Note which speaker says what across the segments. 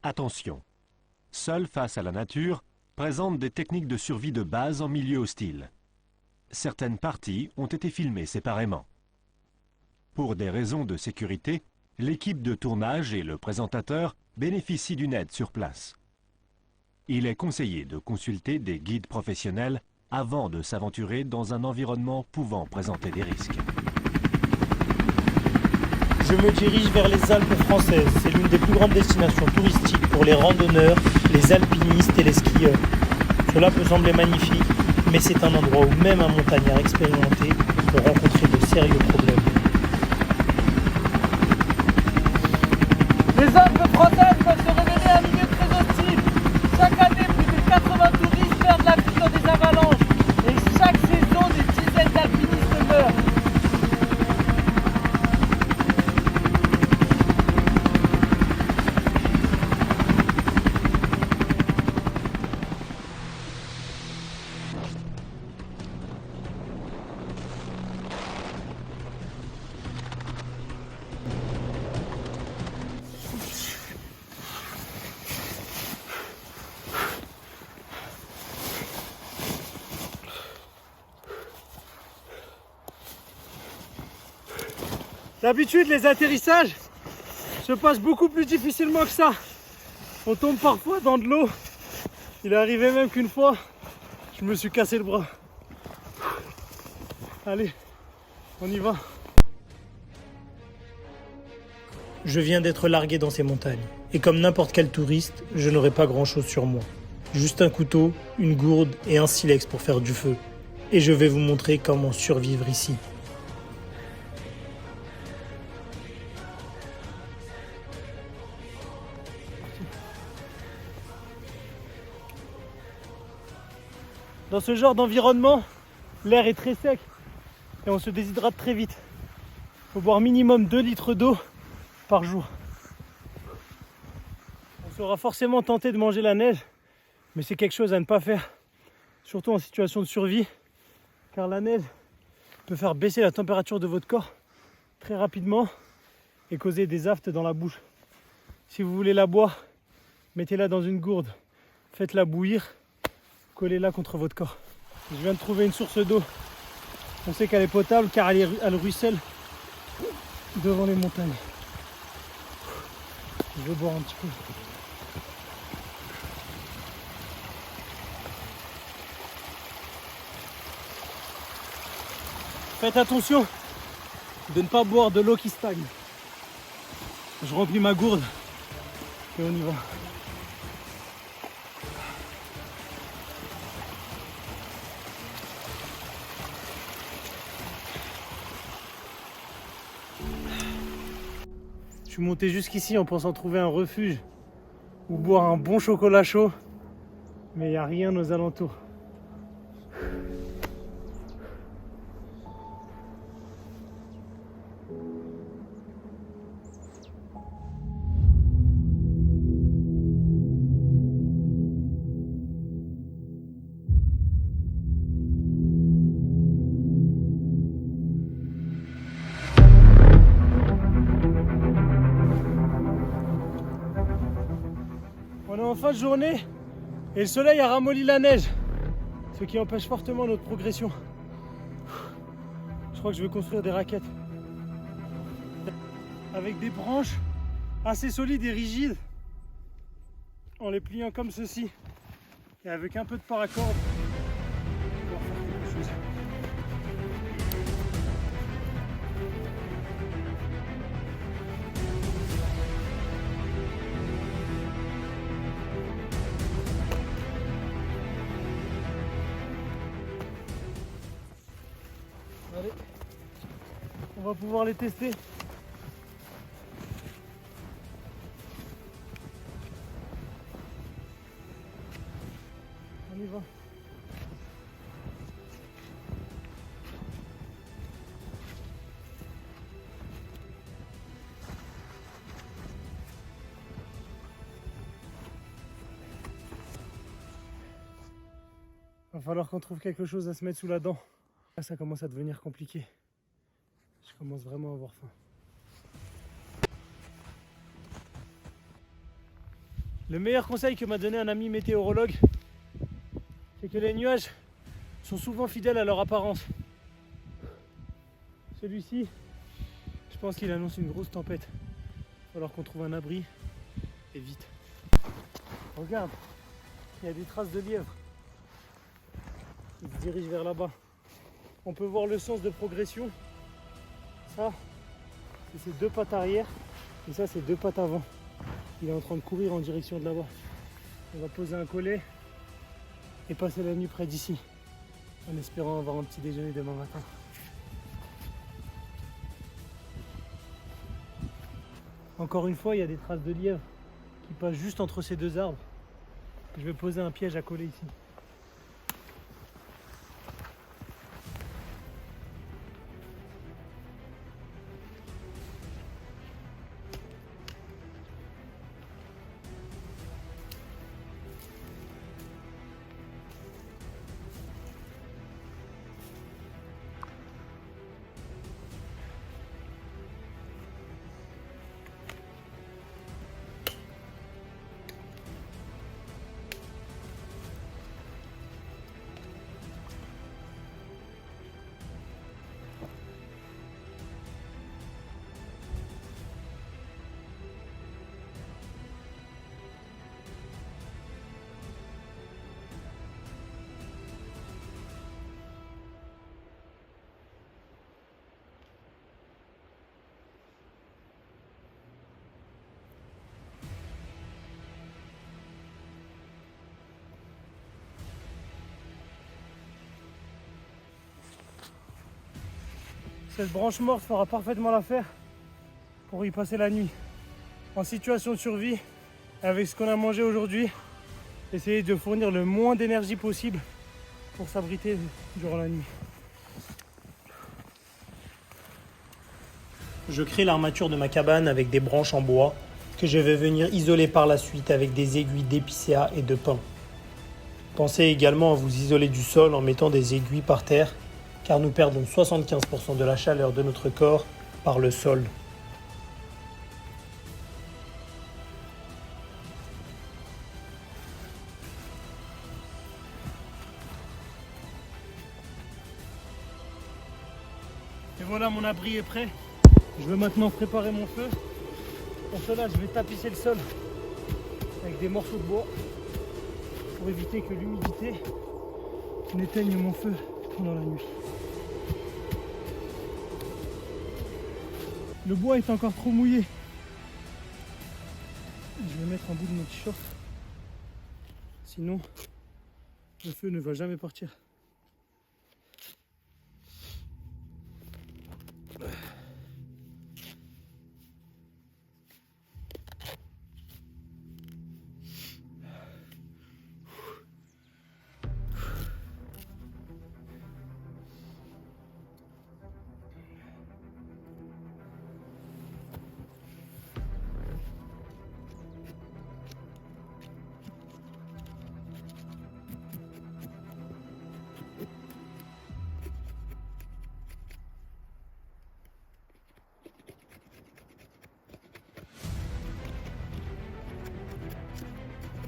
Speaker 1: Attention, seul face à la nature, présente des techniques de survie de base en milieu hostile. Certaines parties ont été filmées séparément. Pour des raisons de sécurité, l'équipe de tournage et le présentateur bénéficient d'une aide sur place. Il est conseillé de consulter des guides professionnels avant de s'aventurer dans un environnement pouvant présenter des risques.
Speaker 2: Je me dirige vers les Alpes françaises. C'est l'une des plus grandes destinations touristiques pour les randonneurs, les alpinistes et les skieurs. Cela peut sembler magnifique, mais c'est un endroit où même un montagnard expérimenté peut rencontrer de sérieux problèmes.
Speaker 3: Les Alpes françaises peuvent se révéler un milieu très hostile. Chaque année, plus de 80 touristes perdent la vie dans des avalanches. Et chaque saison, des dizaines d'alpinistes meurent. D'habitude, les atterrissages se passent beaucoup plus difficilement que ça. On tombe parfois dans de l'eau. Il est arrivé même qu'une fois, je me suis cassé le bras. Allez, on y va.
Speaker 2: Je viens d'être largué dans ces montagnes. Et comme n'importe quel touriste, je n'aurai pas grand-chose sur moi. Juste un couteau, une gourde et un silex pour faire du feu. Et je vais vous montrer comment survivre ici.
Speaker 3: Dans ce genre d'environnement, l'air est très sec et on se déshydrate très vite. Il faut boire minimum 2 litres d'eau par jour. On sera forcément tenté de manger la neige, mais c'est quelque chose à ne pas faire, surtout en situation de survie, car la neige peut faire baisser la température de votre corps très rapidement et causer des aftes dans la bouche. Si vous voulez la boire, mettez-la dans une gourde, faites-la bouillir, collez-la contre votre corps. Je viens de trouver une source d'eau. On sait qu'elle est potable car elle ruisselle devant les montagnes. Je vais boire un petit peu. Faites attention de ne pas boire de l'eau qui stagne. Je remplis ma gourde et on y va. Je suis monté jusqu'ici en pensant trouver un refuge ou boire un bon chocolat chaud, mais il n'y a rien aux alentours. On est en fin de journée et le soleil a ramolli la neige, ce qui empêche fortement notre progression. Je crois que je vais construire des raquettes avec des branches assez solides et rigides, en les pliant comme ceci et avec un peu de paracorde. On va faire quelque chose. Allez, on va pouvoir les tester. On y va. Va falloir qu'on trouve quelque chose à se mettre sous la dent. Là, ça commence à devenir compliqué. Je commence vraiment à avoir faim. Le meilleur conseil que m'a donné un ami météorologue, c'est que les nuages sont souvent fidèles à leur apparence. Celui-ci, je pense qu'il annonce une grosse tempête. Il va falloir qu'on trouve un abri et vite. Regarde, il y a des traces de lièvre. Il se dirige vers là-bas. On peut voir le sens de progression. Ça, c'est ses deux pattes arrière et ça, c'est deux pattes avant. Il est en train de courir en direction de là-bas. On va poser un collet et passer la nuit près d'ici, en espérant avoir un petit déjeuner demain matin. Encore une fois, il y a des traces de lièvre qui passent juste entre ces deux arbres. Je vais poser un piège à coller ici. Cette branche morte fera parfaitement l'affaire pour y passer la nuit. En situation de survie, avec ce qu'on a mangé aujourd'hui, essayer de fournir le moins d'énergie possible pour s'abriter durant la nuit. Je crée l'armature de ma cabane avec des branches en bois que je vais venir isoler par la suite avec des aiguilles d'épicéa et de pin. Pensez également à vous isoler du sol en mettant des aiguilles par terre, car nous perdons 75% de la chaleur de notre corps par le sol. Et voilà, mon abri est prêt. Je vais maintenant préparer mon feu. Pour cela, je vais tapisser le sol avec des morceaux de bois pour éviter que l'humidité n'éteigne mon feu pendant la nuit. Le bois est encore trop mouillé. Je vais mettre un bout de mon t-shirt. Sinon, le feu ne va jamais partir.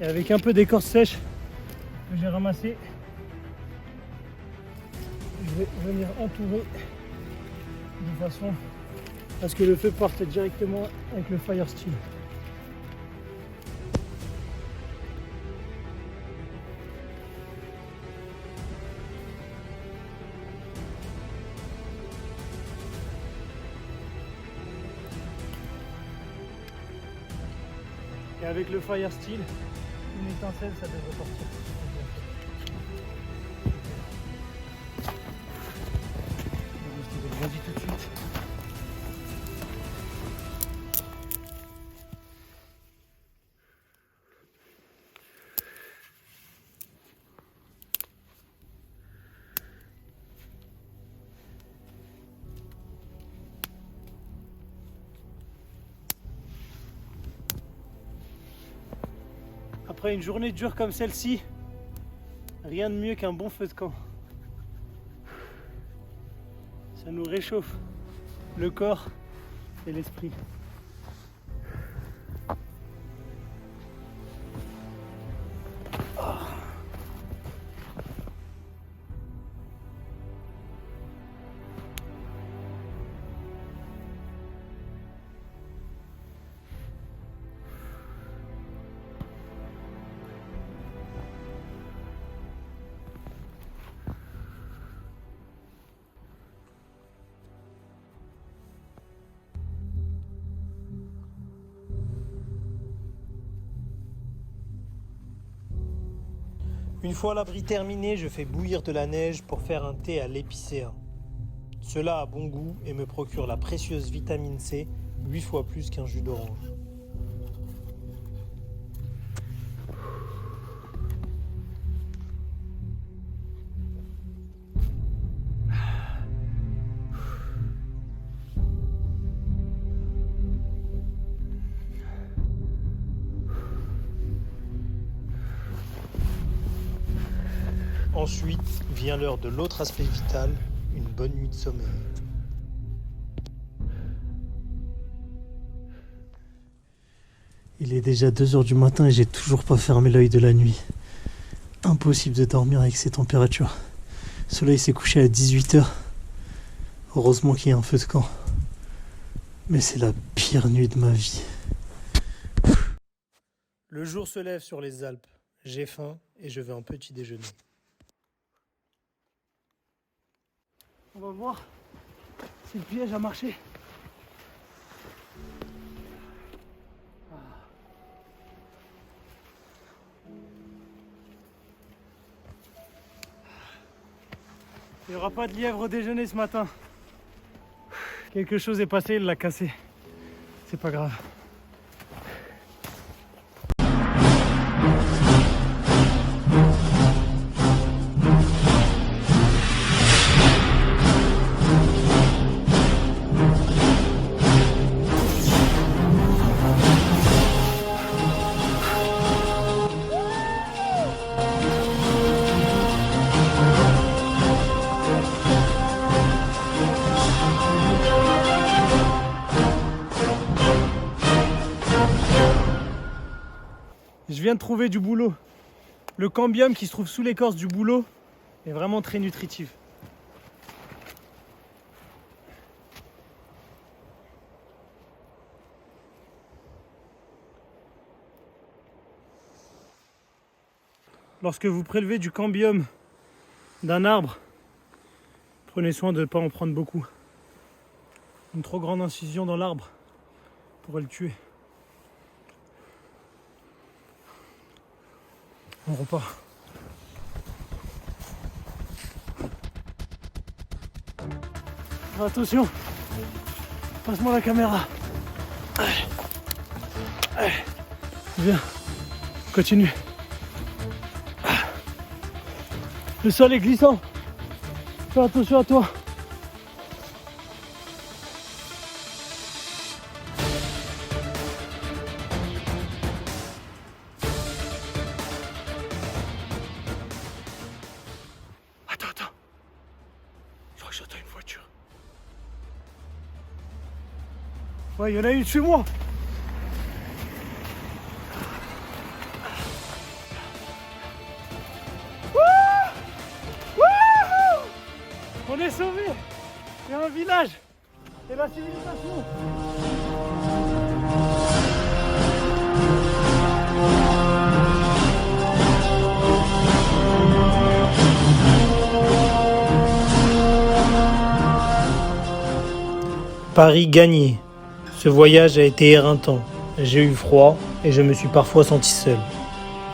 Speaker 3: Et avec un peu d'écorce sèche que j'ai ramassé, je vais venir entourer de façon à ce que le feu parte directement avec le fire steel. Et avec le fire steel, une étincelle, ça devrait partir. Vas-y tout de suite. Après une journée dure comme celle-ci, rien de mieux qu'un bon feu de camp. Ça nous réchauffe le corps et l'esprit.
Speaker 2: Une fois l'abri terminé, je fais bouillir de la neige pour faire un thé à l'épicéa. Cela a bon goût et me procure la précieuse vitamine C, 8 fois plus qu'un jus d'orange. Ensuite vient l'heure de l'autre aspect vital, une bonne nuit de sommeil.
Speaker 3: Il est déjà 2h du matin et j'ai toujours pas fermé l'œil de la nuit. Impossible de dormir avec ces températures. Le soleil s'est couché à 18h. Heureusement qu'il y a un feu de camp. Mais c'est la pire nuit de ma vie.
Speaker 2: Le jour se lève sur les Alpes. J'ai faim et je vais en petit déjeuner.
Speaker 3: On va voir si le piège a marché. Il n'y aura pas de lièvre au déjeuner ce matin. Quelque chose est passé, il l'a cassé. C'est pas grave. Je viens de trouver du bouleau. Le cambium qui se trouve sous l'écorce du bouleau est vraiment très nutritif. Lorsque vous prélevez du cambium d'un arbre, prenez soin de ne pas en prendre beaucoup. Une trop grande incision dans l'arbre pourrait le tuer. On repart. Attention, passe-moi la caméra. Viens, continue. Le sol est glissant. Fais attention à toi. Attends. Je crois que j'entends une voiture. Ouais, il y en a une chez moi. On est sauvés. Il y a un village. Et la civilisation.
Speaker 2: Paris gagné. Ce voyage a été éreintant. J'ai eu froid et je me suis parfois senti seul.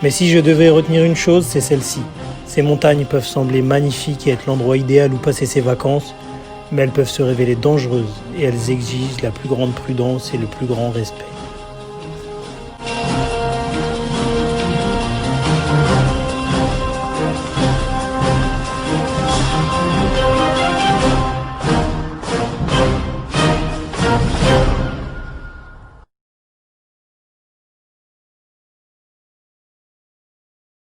Speaker 2: Mais si je devais retenir une chose, c'est celle-ci. Ces montagnes peuvent sembler magnifiques et être l'endroit idéal où passer ses vacances, mais elles peuvent se révéler dangereuses et elles exigent la plus grande prudence et le plus grand respect.